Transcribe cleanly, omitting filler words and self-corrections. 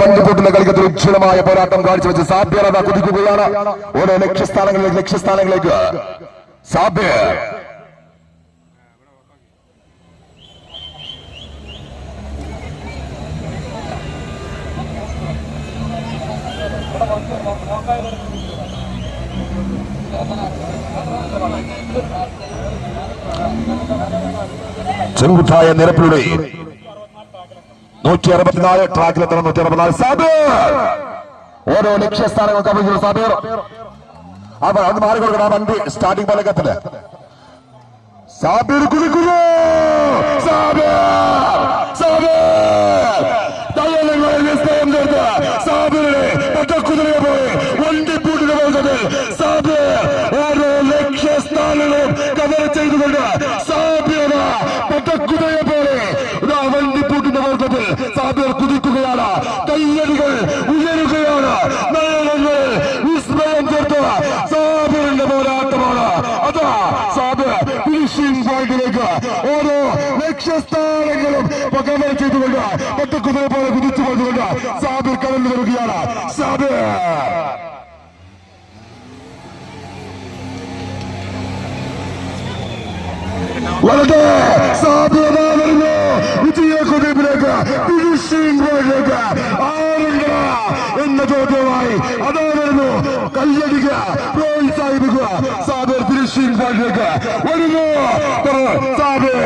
അഞ്ചുപൂട്ടിന്റെ കളിക്കത്തിൽ ഉജ്ജ്വലമായ പോരാട്ടം കാഴ്ചവെച്ച് സാബിർ അതാ കുതിക്കുകയാണ് ഓരോ ലക്ഷ്യസ്ഥാനങ്ങളിലേക്ക് സാബിർ ചെങ്കുത്തായ നിരപ്പിലൂടെ 164 ട്രാക്കിലെത്തണം. 164 സാബിർ ഓരോ ലക്ഷ്യസ്ഥാനങ്ങൾ കവിഞ്ഞു സാബിർ. അപ്പൊ അത് മാറിക്കൊടുക്കണം. വണ്ടി സ്റ്റാർട്ടിംഗ് പോലെ എത്തില്ല. സാബിർ കുതിക്കുന്നു. സാബിർ സാബിറിനെ പട്ടക്കുതിരയെ പോയി വണ്ടി പൂട്ടിന് പോകുന്നത് സാബിർ ഓരോ ലക്ഷ്യസ്ഥാനങ്ങളും കവർ ചെയ്തുകൊണ്ട് സാബിർ പട്ടക്കുതിരയെ പോലെ വണ്ടി പൂട്ടിന്റെ മാർഗത്തിൽ സാബിർ കുതിക്കുകയാണ്. കയ്യടികൾ ഉയരുകയാണ്. നയനങ്ങൾ വിസ്മയം തീർത്ത സാബിറിന്റെ പോരാട്ടമാണ്. അതാ സാബിർ ഫിനിഷിംഗ് പോയിന്റിലേക്ക് ഓരോ ലക്ഷ്യസ്ഥാനങ്ങളും കവർ ചെയ്തുകൊണ്ട് പട്ടക്കുതിരെ പോലെ കുതിച്ചു പോയതുകൊണ്ട് സാബിർ കടന്നു വരികയാണ്. സാബിർ വളരെ സാധ്യതമായിരുന്നു. വിജയ കുതിപ്പിലേക്ക് ഫിനിഷിംഗ് പോയിന്റിലേക്ക് ആരുണ്ട് എന്ന ചോദ്യമായി അതായിരുന്നു. കയ്യടിക്കുക, പ്രോത്സാഹിപ്പിക്കുക. സാബിർ ഫിനിഷിംഗ് പോയിന്റിലേക്ക് വരുന്നു. സാബിർ